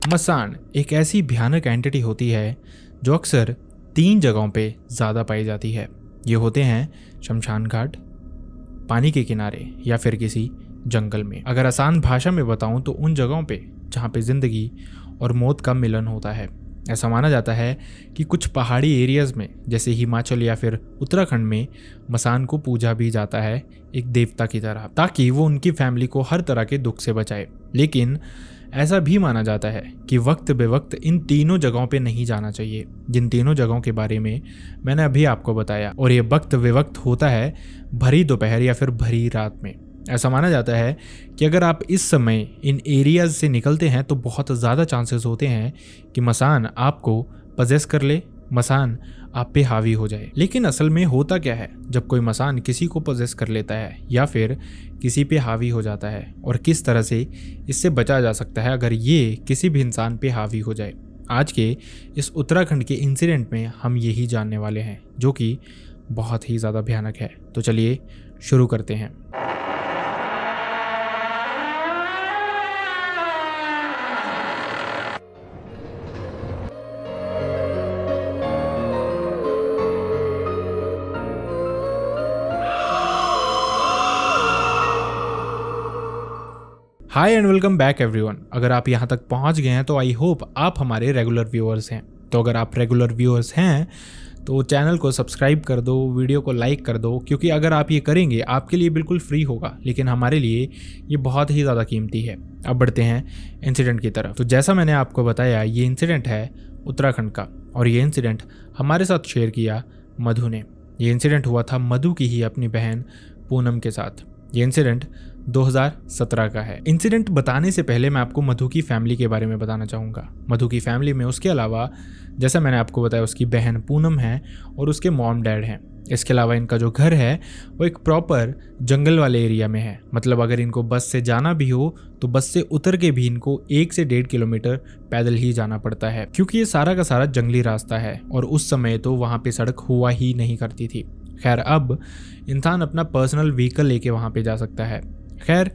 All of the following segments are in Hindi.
मसान एक ऐसी भयानक एंटिटी होती है जो अक्सर 3 जगहों पे ज़्यादा पाई जाती है। ये होते हैं शमशान घाट, पानी के किनारे या फिर किसी जंगल में। अगर आसान भाषा में बताऊं तो उन जगहों पे जहाँ पे ज़िंदगी और मौत का मिलन होता है। ऐसा माना जाता है कि कुछ पहाड़ी एरियाज़ में जैसे हिमाचल या फिर उत्तराखंड में मसान को पूजा भी जाता है एक देवता की तरह, ताकि वो उनकी फैमिली को हर तरह के दुख से बचाए। लेकिन ऐसा भी माना जाता है कि वक्त बे वक्त इन तीनों जगहों पे नहीं जाना चाहिए, जिन तीनों जगहों के बारे में मैंने अभी आपको बताया। और ये वक्त बे वक्त होता है भरी दोपहर या फिर भरी रात में। ऐसा माना जाता है कि अगर आप इस समय इन एरियाज से निकलते हैं तो बहुत ज़्यादा चांसेस होते हैं कि मसान आपको पजेस कर ले, मसान आप पे हावी हो जाए। लेकिन असल में होता क्या है जब कोई मसान किसी को पजेस कर लेता है या फिर किसी पे हावी हो जाता है, और किस तरह से इससे बचा जा सकता है अगर ये किसी भी इंसान पे हावी हो जाए। आज के इस उत्तराखंड के इंसिडेंट में हम यही जानने वाले हैं, जो कि बहुत ही ज़्यादा भयानक है। तो चलिए शुरू करते हैं। हाय एंड वेलकम बैक एवरीवन। अगर आप यहाँ तक पहुँच गए हैं तो आई होप आप हमारे रेगुलर व्यूअर्स हैं। तो अगर आप रेगुलर व्यूअर्स हैं तो चैनल को सब्सक्राइब कर दो, वीडियो को लाइक कर दो, क्योंकि अगर आप ये करेंगे आपके लिए बिल्कुल फ्री होगा, लेकिन हमारे लिए ये बहुत ही ज़्यादा कीमती है। अब बढ़ते हैं इंसिडेंट की तरफ। तो जैसा मैंने आपको बताया, ये इंसिडेंट है उत्तराखंड का, और ये इंसिडेंट हमारे साथ शेयर किया मधु ने। ये इंसिडेंट हुआ था मधु की ही अपनी बहन पूनम के साथ। ये इंसिडेंट 2017 का है। इंसिडेंट बताने से पहले मैं आपको मधु की फैमिली के बारे में बताना चाहूँगा। मधु की फैमिली में उसके अलावा, जैसा मैंने आपको बताया, उसकी बहन पूनम है और उसके मॉम डैड हैं। इसके अलावा इनका जो घर है वो एक प्रॉपर जंगल वाले एरिया में है। मतलब अगर इनको बस से जाना भी हो तो बस से उतर के भी इनको 1 से 1.5 किलोमीटर पैदल ही जाना पड़ता है, क्योंकि ये सारा का सारा जंगली रास्ता है और उस समय तो वहाँ पे सड़क हुआ ही नहीं करती थी। खैर, अब इंसान अपना पर्सनल व्हीकल लेके वहाँ पे जा सकता है। खैर,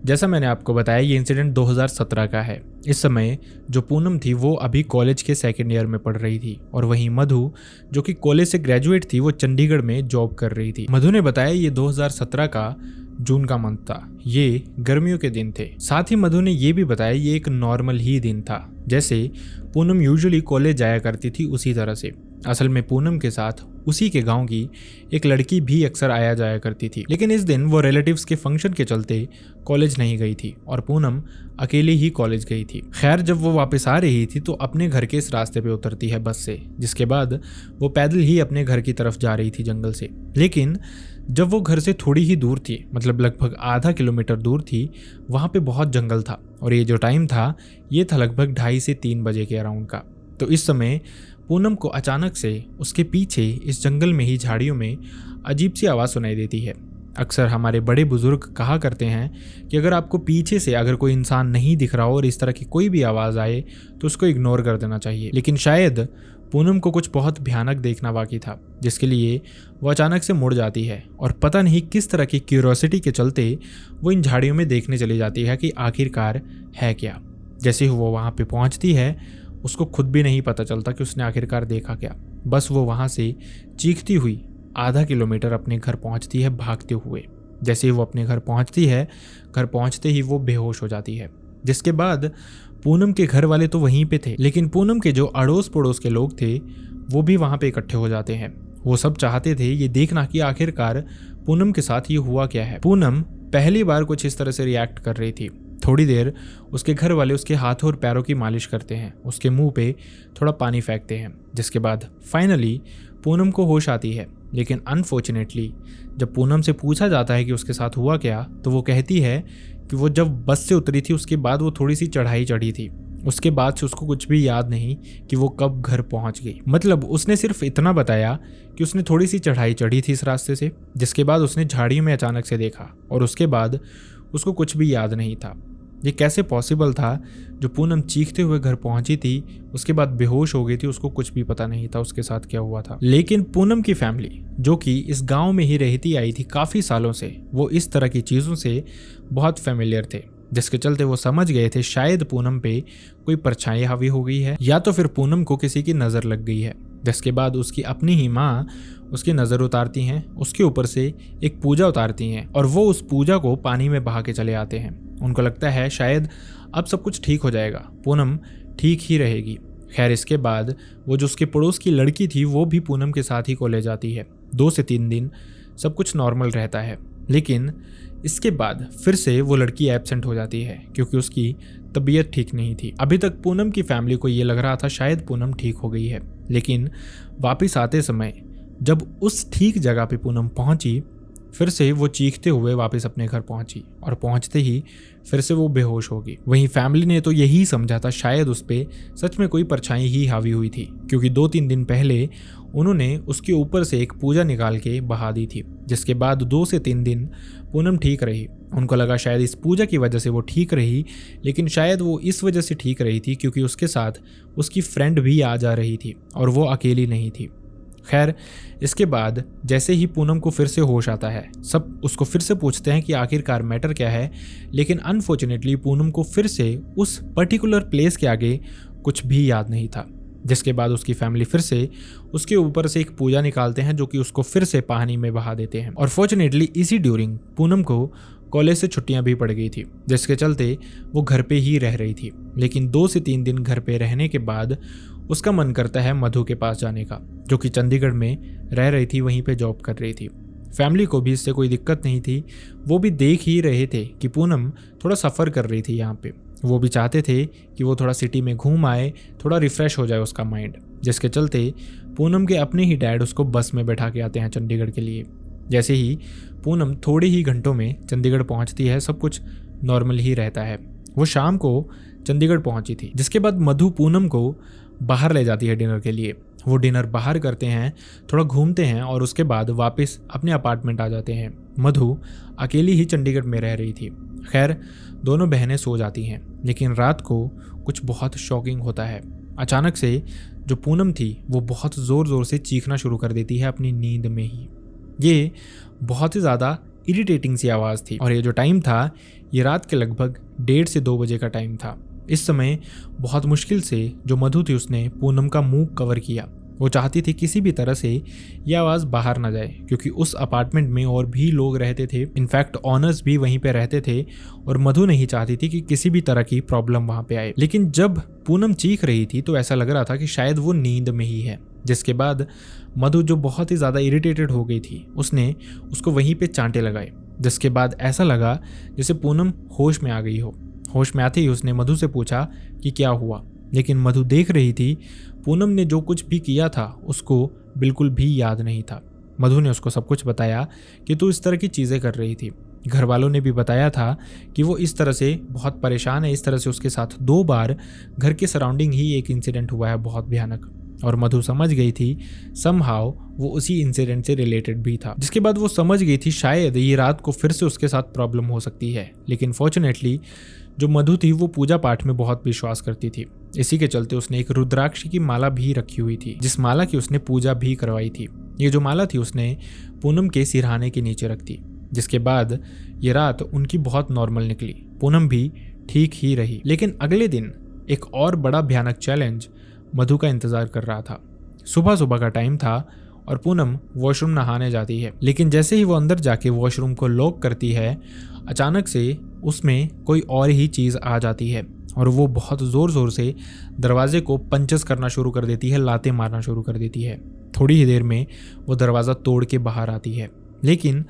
जैसा मैंने आपको बताया, ये इंसिडेंट 2017 का है। इस समय जो पूनम थी वो अभी कॉलेज के 2nd ईयर में पढ़ रही थी, और वहीं मधु जो कि कॉलेज से ग्रेजुएट थी वो चंडीगढ़ में जॉब कर रही थी। मधु ने बताया ये 2017 का जून का मंथ था, ये गर्मियों के दिन थे। साथ ही मधु ने ये भी बताया ये एक नॉर्मल ही दिन था, जैसे पूनम यूजुअली कॉलेज जाया करती थी उसी तरह से। असल में पूनम के साथ उसी के गांव की एक लड़की भी अक्सर आया जाया करती थी, लेकिन इस दिन वो रिलेटिव्स के फंक्शन के चलते कॉलेज नहीं गई थी और पूनम अकेली ही कॉलेज गई थी। खैर, जब वो वापस आ रही थी तो अपने घर के इस रास्ते पे उतरती है बस से, जिसके बाद वो पैदल ही अपने घर की तरफ जा रही थी जंगल से। लेकिन जब वो घर से थोड़ी ही दूर थी, मतलब लगभग आधा किलोमीटर दूर थी, वहाँ पे बहुत जंगल था, और ये जो टाइम था ये था लगभग 2:30 से 3 बजे के अराउंड का। तो इस समय पूनम को अचानक से उसके पीछे इस जंगल में ही झाड़ियों में अजीब सी आवाज़ सुनाई देती है। अक्सर हमारे बड़े बुजुर्ग कहा करते हैं कि अगर आपको पीछे से अगर कोई इंसान नहीं दिख रहा हो और इस तरह की कोई भी आवाज़ आए तो उसको इग्नोर कर देना चाहिए। लेकिन शायद पूनम को कुछ बहुत भयानक देखना बाकी था, जिसके लिए वो अचानक से मुड़ जाती है, और पता नहीं किस तरह की क्यूरियोसिटी के चलते वो इन झाड़ियों में देखने चली जाती है कि आखिरकार है क्या। जैसे ही वो वहाँ पे पहुँचती है, उसको खुद भी नहीं पता चलता कि उसने आखिरकार देखा क्या। बस वो वहाँ से चीखती हुई आधा किलोमीटर अपने घर पहुँचती है भागते हुए। जैसे ही वो अपने घर पहुँचती है, घर पहुँचते ही वो बेहोश हो जाती है। जिसके बाद पूनम के घर वाले तो वहीं पे थे, लेकिन पूनम के जो अड़ोस पड़ोस के लोग थे वो भी वहाँ पे इकट्ठे हो जाते हैं। वो सब चाहते थे ये देखना कि आखिरकार पूनम के साथ ये हुआ क्या है। पूनम पहली बार कुछ इस तरह से रिएक्ट कर रही थी। थोड़ी देर उसके घर वाले उसके हाथों और पैरों की मालिश करते हैं, उसके मुंह पे थोड़ा पानी फेंकते हैं, जिसके बाद फाइनली पूनम को होश आती है। लेकिन अनफॉर्चुनेटली जब पूनम से पूछा जाता है कि उसके साथ हुआ क्या, तो वो कहती है कि वो जब बस से उतरी थी उसके बाद वो थोड़ी सी चढ़ाई चढ़ी थी। उसके बाद से उसको कुछ भी याद नहीं कि वो कब घर पहुंच गई। मतलब उसने सिर्फ इतना बताया कि उसने थोड़ी सी चढ़ाई चढ़ी थी इस रास्ते से, जिसके बाद उसने झाड़ियों में अचानक से देखा, और उसके बाद उसको कुछ भी याद नहीं था। ये कैसे पॉसिबल था? जो पूनम चीखते हुए घर पहुंची थी उसके बाद बेहोश हो गई थी, उसको कुछ भी पता नहीं था उसके साथ क्या हुआ था। लेकिन पूनम की फैमिली जो कि इस गांव में ही रहती आई थी काफ़ी सालों से, वो इस तरह की चीज़ों से बहुत फेमिलियर थे। जिसके चलते वो समझ गए थे शायद पूनम पे कोई परछाई हावी हो गई है या तो फिर पूनम को किसी की नज़र लग गई है। जिसके बाद उसकी अपनी ही माँ उसकी नज़र उतारती हैं, उसके ऊपर से एक पूजा उतारती हैं और वो उस पूजा को पानी में बहा के चले आते हैं। उनको लगता है शायद अब सब कुछ ठीक हो जाएगा, पूनम ठीक ही रहेगी। खैर इसके बाद वो जो उसके पड़ोस की लड़की थी वो भी पूनम के साथ ही कॉलेज आती है। 2 से 3 दिन सब कुछ नॉर्मल रहता है, लेकिन इसके बाद फिर से वो लड़की एब्सेंट हो जाती है क्योंकि उसकी तबीयत ठीक नहीं थी। अभी तक पूनम की फैमिली को ये लग रहा था शायद पूनम ठीक हो गई है, लेकिन वापस आते समय जब उस ठीक जगह पे पूनम पहुंची, फिर से वो चीखते हुए वापस अपने घर पहुंची और पहुंचते ही फिर से वो बेहोश हो गई। वहीं फैमिली ने तो यही समझा था शायद उस पे सच में कोई परछाई ही हावी हुई थी, क्योंकि 2-3 दिन पहले उन्होंने उसके ऊपर से एक पूजा निकाल के बहा दी थी। जिसके बाद 2 से 3 दिन पूनम ठीक रही। उनको लगा शायद इस पूजा की वजह से वो ठीक रही, लेकिन शायद वो इस वजह से ठीक रही थी क्योंकि उसके साथ उसकी फ्रेंड भी आ जा रही थी और वो अकेली नहीं थी। खैर इसके बाद जैसे ही पूनम को फिर से होश आता है, सब उसको फिर से पूछते हैं कि आखिरकार मैटर क्या है, लेकिन अनफॉर्चुनेटली पूनम को फिर से उस पर्टिकुलर प्लेस के आगे कुछ भी याद नहीं था। जिसके बाद उसकी फैमिली फिर से उसके ऊपर से एक पूजा निकालते हैं जो कि उसको फिर से पानी में बहा देते हैं। और फॉर्चुनेटली इसी ड्यूरिंग पूनम को कॉलेज से छुट्टियां भी पड़ गई थी, जिसके चलते वो घर पे ही रह रही थी। लेकिन 2 से 3 दिन घर पे रहने के बाद उसका मन करता है मधु के पास जाने का, जो कि चंडीगढ़ में रह रही थी, वहीं पे जॉब कर रही थी। फैमिली को भी इससे कोई दिक्कत नहीं थी, वो भी देख ही रहे थे कि पूनम थोड़ा सफ़र कर रही थी यहाँ पे। वो भी चाहते थे कि वो थोड़ा सिटी में घूम आए, थोड़ा रिफ़्रेश हो जाए उसका माइंड। जिसके चलते पूनम के अपने ही डैड उसको बस में बैठा के आते हैं चंडीगढ़ के लिए। जैसे ही पूनम थोड़े ही घंटों में चंडीगढ़ पहुंचती है, सब कुछ नॉर्मल ही रहता है। वो शाम को चंडीगढ़ पहुंची थी। जिसके बाद मधु पूनम को बाहर ले जाती है डिनर के लिए। वो डिनर बाहर करते हैं, थोड़ा घूमते हैं और उसके बाद वापस अपने अपार्टमेंट आ जाते हैं। मधु अकेली ही चंडीगढ़ में रह रही थी। खैर दोनों बहनें सो जाती हैं, लेकिन रात को कुछ बहुत शॉकिंग होता है। अचानक से जो पूनम थी वो बहुत ज़ोर ज़ोर से चीखना शुरू कर देती है अपनी नींद में ही। ये बहुत ही ज़्यादा इरिटेटिंग सी आवाज़ थी और ये जो टाइम था ये रात के लगभग 1:30 से 2 बजे का टाइम था। इस समय बहुत मुश्किल से जो मधु थी उसने पूनम का मुंह कवर किया। वो चाहती थी किसी भी तरह से ये आवाज़ बाहर ना जाए, क्योंकि उस अपार्टमेंट में और भी लोग रहते थे। इनफैक्ट ऑनर्स भी वहीं पे रहते थे और मधु नहीं चाहती थी कि किसी भी तरह की प्रॉब्लम वहाँ पे आए। लेकिन जब पूनम चीख रही थी तो ऐसा लग रहा था कि शायद वो नींद में ही है। जिसके बाद मधु जो बहुत ही ज़्यादा इरिटेटेड हो गई थी, उसने उसको वहीं पे चांटे लगाए। जिसके बाद ऐसा लगा जैसे पूनम होश में आ गई हो। होश में आते ही उसने मधु से पूछा कि क्या हुआ, लेकिन मधु देख रही थी पूनम ने जो कुछ भी किया था उसको बिल्कुल भी याद नहीं था। मधु ने उसको सब कुछ बताया कि तू इस तरह की चीज़ें कर रही थी। घर वालों ने भी बताया था कि वो इस तरह से बहुत परेशान है। इस तरह से उसके साथ 2 बार घर के सराउंडिंग ही एक इंसिडेंट हुआ है बहुत भयानक, और मधु समझ गई थी समहाउ वो उसी इंसिडेंट से रिलेटेड भी था। जिसके बाद वो समझ गई थी शायद ये रात को फिर से उसके साथ प्रॉब्लम हो सकती है। लेकिन फॉर्चुनेटली जो मधु थी वो पूजा पाठ में बहुत विश्वास करती थी। इसी के चलते उसने एक रुद्राक्ष की माला भी रखी हुई थी, जिस माला की उसने पूजा भी करवाई थी। ये जो माला थी उसने पूनम के सिरहाने के नीचे रख दी। जिसके बाद ये रात उनकी बहुत नॉर्मल निकली। पूनम भी ठीक ही रही। लेकिन अगले दिन एक और बड़ा भयानक चैलेंज मधु का इंतजार कर रहा था। सुबह सुबह का टाइम था और पूनम वॉशरूम नहाने जाती है। लेकिन जैसे ही वो अंदर जाके वॉशरूम को लॉक करती है, अचानक से उसमें कोई और ही चीज़ आ जाती है और वो बहुत ज़ोर ज़ोर से दरवाजे को पंचेस करना शुरू कर देती है, लातें मारना शुरू कर देती है। थोड़ी ही देर में वो दरवाज़ा तोड़ के बाहर आती है। लेकिन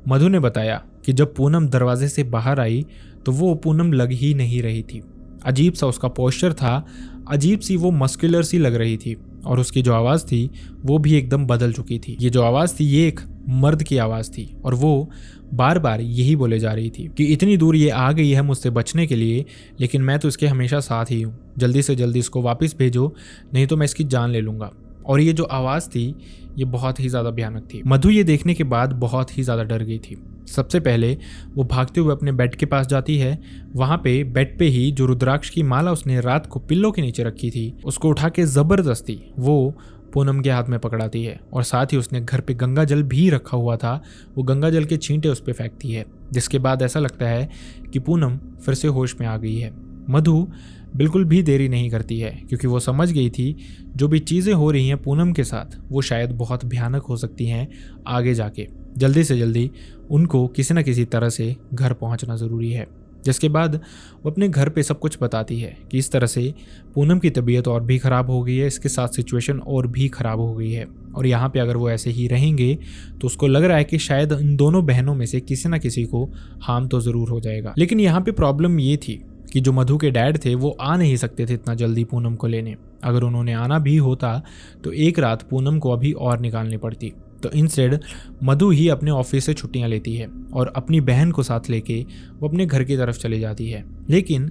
मधु ने बताया कि जब पूनम दरवाजे से बाहर आई तो वो पूनम लग ही नहीं रही थी। अजीब सा उसका पोस्चर था, अजीब सी वो मस्कुलर सी लग रही थी और उसकी जो आवाज़ थी वो भी एकदम बदल चुकी थी। ये जो आवाज़ थी ये एक मर्द की आवाज़ थी और वो बार बार यही बोले जा रही थी कि इतनी दूर ये आ गई है मुझसे बचने के लिए, लेकिन मैं तो इसके हमेशा साथ ही हूँ। जल्दी से जल्दी इसको वापस भेजो, नहीं तो मैं इसकी जान ले लूँगा। और ये जो आवाज़ थी ये बहुत ही ज़्यादा भयानक थी। मधु ये देखने के बाद बहुत ही ज़्यादा डर गई थी। सबसे पहले वो भागते हुए अपने बेड के पास जाती है। वहाँ पे बेड पे ही जो रुद्राक्ष की माला उसने रात को पिल्लो के नीचे रखी थी उसको उठा के ज़बरदस्ती वो पूनम के हाथ में पकड़ाती है और साथ ही उसने घर पे गंगा जल भी रखा हुआ था, वो गंगा जल के छींटे उस पर फेंकती है, जिसके बाद ऐसा लगता है कि पूनम फिर से होश में आ गई है। मधु बिल्कुल भी देरी नहीं करती है क्योंकि वो समझ गई थी जो भी चीज़ें हो रही हैं पूनम के साथ वो शायद बहुत भयानक हो सकती हैं आगे जाके। जल्दी से जल्दी उनको किसी न किसी तरह से घर पहुंचना ज़रूरी है, जिसके बाद वो अपने घर पे सब कुछ बताती है कि इस तरह से पूनम की तबीयत और भी ख़राब हो गई है, इसके साथ सिचुएशन और भी ख़राब हो गई है और यहाँ पे अगर वो ऐसे ही रहेंगे तो उसको लग रहा है कि शायद इन दोनों बहनों में से किसी न किसी को हार्म तो ज़रूर हो जाएगा। लेकिन यहाँ पे प्रॉब्लम ये थी कि जो मधु के डैड थे वो आ नहीं सकते थे इतना जल्दी पूनम को लेने। अगर उन्होंने आना भी होता तो एक रात पूनम को अभी और निकालनी पड़ती। तो इंस्टेड मधु ही अपने ऑफिस से छुट्टियां लेती है और अपनी बहन को साथ लेके वो अपने घर की तरफ चली जाती है। लेकिन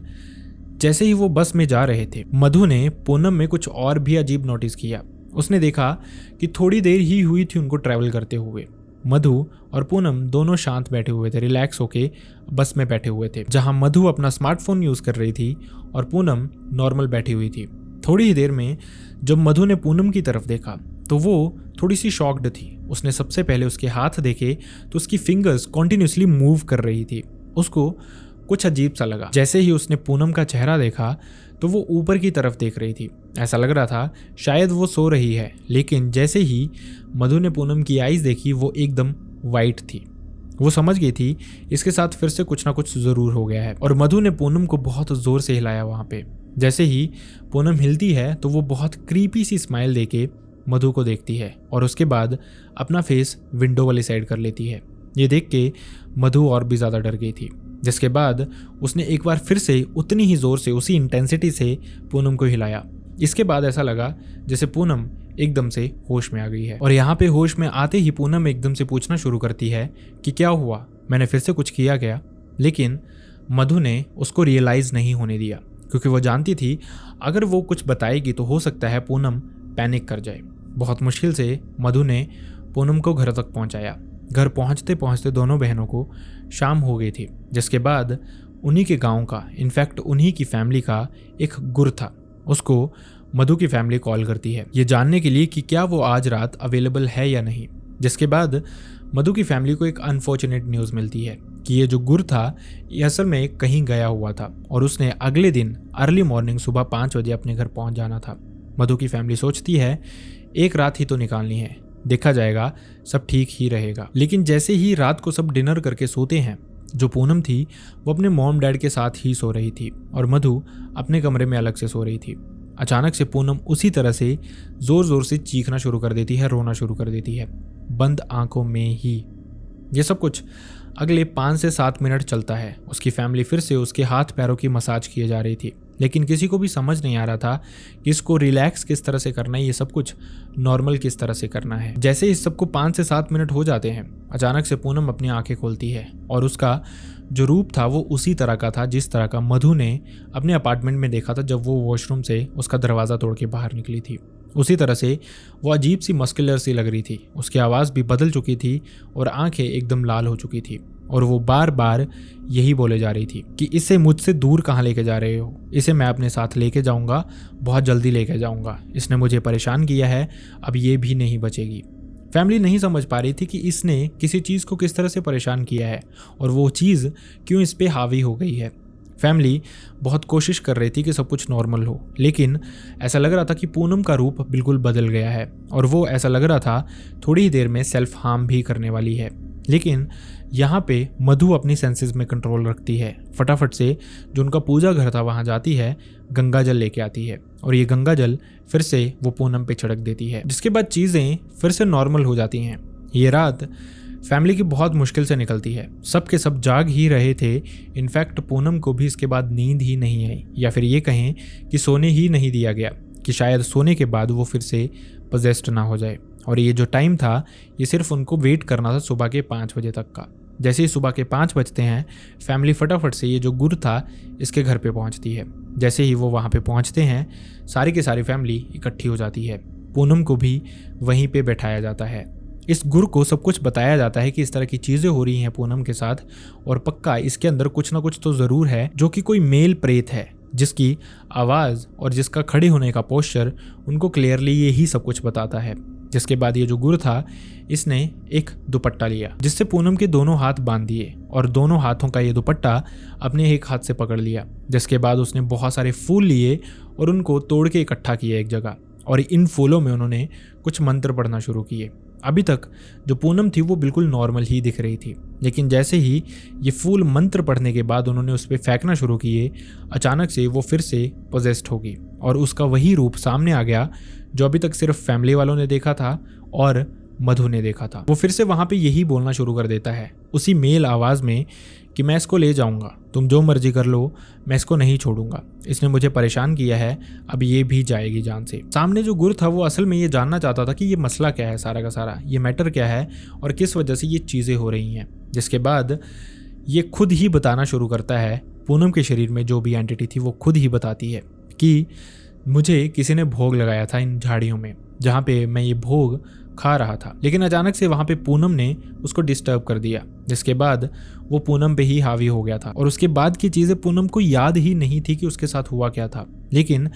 जैसे ही वो बस में जा रहे थे, मधु ने पूनम में कुछ और भी अजीब नोटिस किया। उसने देखा कि थोड़ी देर ही हुई थी उनको ट्रैवल करते हुए। मधु और पूनम दोनों शांत बैठे हुए थे, रिलैक्स होके बस में बैठे हुए थे, जहां मधु अपना स्मार्टफोन यूज़ कर रही थी और पूनम नॉर्मल बैठी हुई थी। थोड़ी ही देर में जब मधु ने पूनम की तरफ देखा तो वो थोड़ी सी शॉक्ड थी। उसने सबसे पहले उसके हाथ देखे तो उसकी फिंगर्स कॉन्टिन्यूसली मूव कर रही थी। उसको कुछ अजीब सा लगा। जैसे ही उसने पूनम का चेहरा देखा तो वो ऊपर की तरफ देख रही थी। ऐसा लग रहा था शायद वो सो रही है, लेकिन जैसे ही मधु ने पूनम की आईज देखी वो एकदम वाइट थी। वो समझ गई थी इसके साथ फिर से कुछ ना कुछ ज़रूर हो गया है और मधु ने पूनम को बहुत ज़ोर से हिलाया वहाँ पे। जैसे ही पूनम हिलती है तो वो बहुत क्रीपी सी स्माइल देके मधु को देखती है और उसके बाद अपना फेस विंडो वाली साइड कर लेती है। ये देख के मधु और भी ज़्यादा डर गई थी, जिसके बाद उसने एक बार फिर से उतनी ही ज़ोर से उसी इंटेंसिटी से पूनम को हिलाया। इसके बाद ऐसा लगा जैसे पूनम एकदम से होश में आ गई है और यहाँ पे होश में आते ही पूनम एकदम से पूछना शुरू करती है कि क्या हुआ, मैंने फिर से कुछ किया क्या? लेकिन मधु ने उसको रियलाइज़ नहीं होने दिया क्योंकि वो जानती थी अगर वो कुछ बताएगी तो हो सकता है पूनम पैनिक कर जाए। बहुत मुश्किल से मधु ने पूनम को घर तक पहुंचाया। घर पहुंचते पहुंचते दोनों बहनों को शाम हो गई थी, जिसके बाद उन्हीं के गांव का, इनफैक्ट उन्हीं की फैमिली का एक गुर था, उसको मधु की फैमिली कॉल करती है ये जानने के लिए कि क्या वो आज रात अवेलेबल है या नहीं। जिसके बाद मधु की फैमिली को एक अनफॉर्चुनेट न्यूज़ मिलती है कि ये जो गुर था ये असल में कहीं गया हुआ था और उसने अगले दिन अर्ली मॉर्निंग सुबह 5 बजे अपने घर पहुंच जाना था। मधु की फैमिली सोचती है एक रात ही तो निकालनी है, देखा जाएगा, सब ठीक ही रहेगा। लेकिन जैसे ही रात को सब डिनर करके सोते हैं, जो पूनम थी वो अपने मॉम डैड के साथ ही सो रही थी और मधु अपने कमरे में अलग से सो रही थी। अचानक से पूनम उसी तरह से ज़ोर ज़ोर से चीखना शुरू कर देती है, रोना शुरू कर देती है, बंद आंखों में ही। ये सब कुछ अगले 5 से 7 मिनट चलता है। उसकी फैमिली फिर से उसके हाथ पैरों की मसाज किए जा रही थी, लेकिन किसी को भी समझ नहीं आ रहा था कि इसको रिलैक्स किस तरह से करना है, ये सब कुछ नॉर्मल किस तरह से करना है। जैसे इस सबको 5 से 7 मिनट हो जाते हैं, अचानक से पूनम अपनी आंखें खोलती है और उसका जो रूप था वो उसी तरह का था जिस तरह का मधु ने अपने अपार्टमेंट में देखा था जब वो वॉशरूम से उसका दरवाज़ा तोड़ के बाहर निकली थी। उसी तरह से वो अजीब सी मस्कुलर सी लग रही थी, उसकी आवाज़ भी बदल चुकी थी और आंखें एकदम लाल हो चुकी थी और वो बार बार यही बोले जा रही थी कि इसे मुझसे दूर कहाँ लेके जा रहे हो, इसे मैं अपने साथ लेके जाऊँगा, बहुत जल्दी लेके जाऊँगा, इसने मुझे परेशान किया है, अब ये भी नहीं बचेगी। फैमिली नहीं समझ पा रही थी कि इसने किसी चीज़ को किस तरह से परेशान किया है और वो चीज़ क्यों इस पे हावी हो गई है। फैमिली बहुत कोशिश कर रही थी कि सब कुछ नॉर्मल हो, लेकिन ऐसा लग रहा था कि पूनम का रूप बिल्कुल बदल गया है और वो ऐसा लग रहा था थोड़ी ही देर में सेल्फ हार्म भी करने वाली है। लेकिन यहाँ पे मधु अपनी सेंसेस में कंट्रोल रखती है। फटाफट से जो उनका पूजा घर था वहाँ जाती है, गंगा जल लेके आती है और ये गंगा जल फिर से वो पूनम पे छिड़क देती है, जिसके बाद चीज़ें फिर से नॉर्मल हो जाती हैं। ये रात फैमिली की बहुत मुश्किल से निकलती है। सब के सब जाग ही रहे थे, इनफैक्ट पूनम को भी इसके बाद नींद ही नहीं आई, या फिर ये कहें कि सोने ही नहीं दिया गया कि शायद सोने के बाद वो फिर से पजेस्ट ना हो जाए। और ये जो टाइम था ये सिर्फ उनको वेट करना था सुबह के 5 बजे तक का। जैसे ही सुबह के 5 बजते हैं, फैमिली फटाफट से ये जो गुर था इसके घर पे पहुंचती है। जैसे ही वो वहाँ पे पहुंचते हैं, सारी की सारी फैमिली इकट्ठी हो जाती है। पूनम को भी वहीं पे बैठाया जाता है। इस गुर को सब कुछ बताया जाता है कि इस तरह की चीज़ें हो रही हैं पूनम के साथ और पक्का इसके अंदर कुछ ना कुछ तो ज़रूर है, जो कि कोई मेल प्रेत है जिसकी आवाज़ और जिसका खड़े होने का पोस्चर उनको क्लियरली यही सब कुछ बताता है। जिसके बाद ये जो गुर था इसने एक दुपट्टा लिया जिससे पूनम के दोनों हाथ बांध दिए और दोनों हाथों का ये दुपट्टा अपने एक हाथ से पकड़ लिया। जिसके बाद उसने बहुत सारे फूल लिए और उनको तोड़ के इकट्ठा किया एक जगह, और इन फूलों में उन्होंने कुछ मंत्र पढ़ना शुरू किए। अभी तक जो पूनम थी वो बिल्कुल नॉर्मल ही दिख रही थी, लेकिन जैसे ही ये फूल मंत्र पढ़ने के बाद उन्होंने उस पर फेंकना शुरू किए, अचानक से वो फिर से पोजेस्ड होगी और उसका वही रूप सामने आ गया जो अभी तक सिर्फ फैमिली वालों ने देखा था और मधु ने देखा था। वो फिर से वहाँ पे यही बोलना शुरू कर देता है उसी मेल आवाज़ में कि मैं इसको ले जाऊँगा, तुम जो मर्जी कर लो, मैं इसको नहीं छोड़ूंगा, इसने मुझे परेशान किया है, अब ये भी जाएगी जान से। सामने जो गुर था वो असल में ये जानना चाहता था कि ये मसला क्या है, सारा का सारा ये मैटर क्या है और किस वजह से ये चीज़ें हो रही हैं। जिसके बाद ये खुद ही बताना शुरू करता है, पूनम के शरीर में जो भी एंटिटी थी वो खुद ही बताती है कि मुझे किसी ने भोग लगाया था इन झाड़ियों में जहाँ पे मैं ये भोग खा रहा था, लेकिन अचानक से वहाँ पे पूनम ने उसको डिस्टर्ब कर दिया। जिसके बाद वो पूनम पे ही हावी हो गया था और उसके बाद की चीज़ें पूनम को याद ही नहीं थी कि उसके साथ हुआ क्या था। लेकिन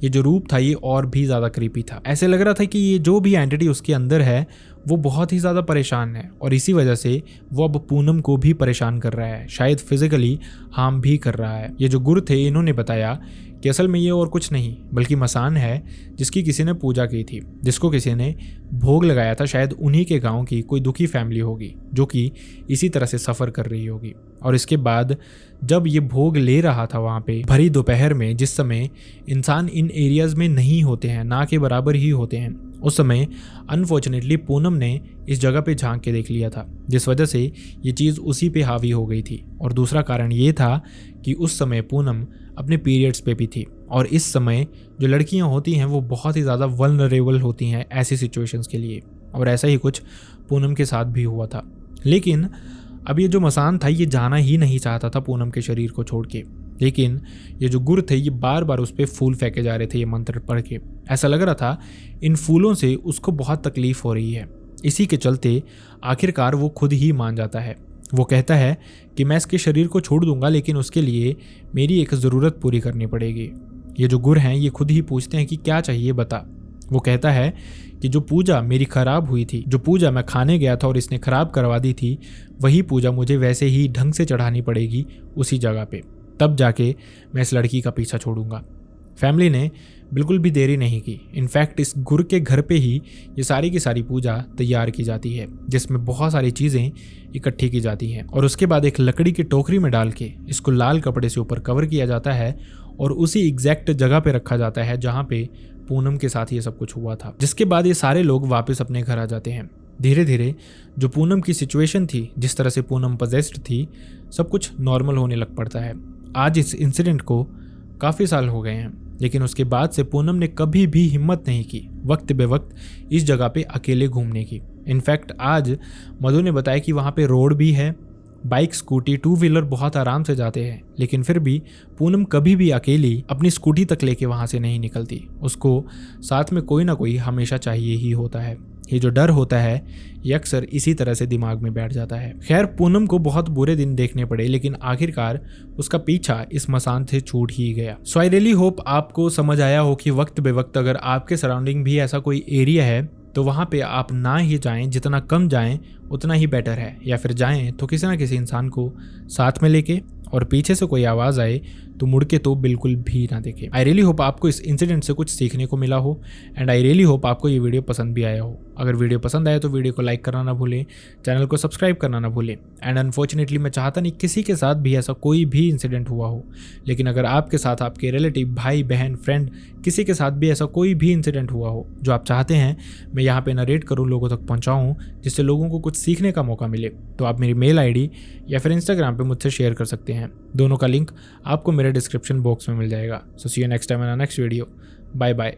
ये जो रूप था ये और भी ज़्यादा क्रीपी था। ऐसे लग रहा था कि ये जो भी एंटिटी उसके अंदर है वो बहुत ही ज़्यादा परेशान है और इसी वजह से वो अब पूनम को भी परेशान कर रहा है, शायद फिजिकली हार्म भी कर रहा है। ये जो गुर थे इन्होंने बताया कि असल में ये और कुछ नहीं बल्कि मसान है जिसकी किसी ने पूजा की थी, जिसको किसी ने भोग लगाया था, शायद उन्हीं के गांव की कोई दुखी फैमिली होगी जो कि इसी तरह से सफ़र कर रही होगी। और इसके बाद जब ये भोग ले रहा था वहाँ पे भरी दोपहर में, जिस समय इंसान इन एरियाज़ में नहीं होते हैं, ना के बराबर ही होते हैं, उस समय अनफॉर्चुनेटली पूनम ने इस जगह पे झांक के देख लिया था, जिस वजह से ये चीज़ उसी पे हावी हो गई थी। और दूसरा कारण ये था कि उस समय पूनम अपने पीरियड्स पे भी थी और इस समय जो लड़कियां होती हैं वो बहुत ही ज़्यादा वल्नरेबल होती हैं ऐसी सिचुएशंस के लिए, और ऐसा ही कुछ पूनम के साथ भी हुआ था। लेकिन अब ये जो मसान था ये जाना ही नहीं चाहता था पूनम के शरीर को छोड़ के, लेकिन ये जो गुर थे ये बार बार उस पर फूल फेंके जा रहे थे ये मंत्र पढ़ के। ऐसा लग रहा था इन फूलों से उसको बहुत तकलीफ़ हो रही है। इसी के चलते आखिरकार वो खुद ही मान जाता है। वो कहता है कि मैं इसके शरीर को छोड़ दूंगा, लेकिन उसके लिए मेरी एक ज़रूरत पूरी करनी पड़ेगी। ये जो गुर हैं ये खुद ही पूछते हैं कि क्या चाहिए बता। वो कहता है कि जो पूजा मेरी ख़राब हुई थी, जो पूजा मैं खाने गया था और इसने ख़राब करवा दी थी, वही पूजा मुझे वैसे ही ढंग से चढ़ानी पड़ेगी उसी जगह पे, तब जाके मैं इस लड़की का पीछा छोड़ूंगा। फैमिली ने बिल्कुल भी देरी नहीं की। इनफैक्ट इस गुर के घर पे ही ये सारी की सारी पूजा तैयार की जाती है, जिसमें बहुत सारी चीज़ें इकट्ठी की जाती हैं और उसके बाद एक लकड़ी की टोकरी में डाल के इसको लाल कपड़े से ऊपर कवर किया जाता है और उसी एग्जैक्ट जगह पे रखा जाता है जहाँ पे पूनम के साथ ये सब कुछ हुआ था। जिसके बाद ये सारे लोग वापस अपने घर आ जाते हैं। धीरे धीरे जो पूनम की सिचुएशन थी, जिस तरह से पूनम पजेस्ड थी, सब कुछ नॉर्मल होने लग पड़ता है। आज इस इंसिडेंट को काफ़ी साल हो गए हैं, लेकिन उसके बाद से पूनम ने कभी भी हिम्मत नहीं की वक्त बे वक्त इस जगह पे अकेले घूमने की। इनफैक्ट आज मधु ने बताया कि वहाँ पे रोड भी है, बाइक, स्कूटी, टू व्हीलर बहुत आराम से जाते हैं, लेकिन फिर भी पूनम कभी भी अकेली अपनी स्कूटी तक लेके वहाँ से नहीं निकलती। उसको साथ में कोई ना कोई हमेशा चाहिए ही होता है। ये जो डर होता है ये अक्सर इसी तरह से दिमाग में बैठ जाता है। खैर पूनम को बहुत बुरे दिन देखने पड़े, लेकिन आखिरकार उसका पीछा इस मसान से छूट ही गया। सो आई रियली होप आपको समझ आया हो कि वक्त बे वक्त अगर आपके सराउंडिंग भी ऐसा कोई एरिया है तो वहाँ पे आप ना ही जाएं, जितना कम जाएं उतना ही बेटर है, या फिर जाएं तो किसी ना किसी इंसान को साथ में लेके, और पीछे से कोई आवाज़ आए तो मुड़ के तो बिल्कुल भी ना देखें। आई रियली होप आपको इस इंसिडेंट से कुछ सीखने को मिला हो एंड आई रियली होप आपको ये वीडियो पसंद भी आया हो। अगर वीडियो पसंद आया तो वीडियो को लाइक करना ना भूलें, चैनल को सब्सक्राइब करना ना भूलें। एंड अनफॉर्चुनेटली मैं चाहता नहीं किसी के साथ भी ऐसा कोई भी इंसिडेंट हुआ हो, लेकिन अगर आपके साथ, आपके रिलेटिव, भाई बहन, फ्रेंड, किसी के साथ भी ऐसा कोई भी इंसिडेंट हुआ हो जो आप चाहते हैं मैं यहाँ पे नरेट करूँ, लोगों तक पहुँचाऊँ, जिससे लोगों को कुछ सीखने का मौका मिले, तो आप मेरी मेल ID या फिर इंस्टाग्राम पे मुझसे शेयर कर सकते हैं। दोनों का लिंक आपको मेरे डिस्क्रिप्शन बॉक्स में मिल जाएगा। So see you next time in next video. Bye bye.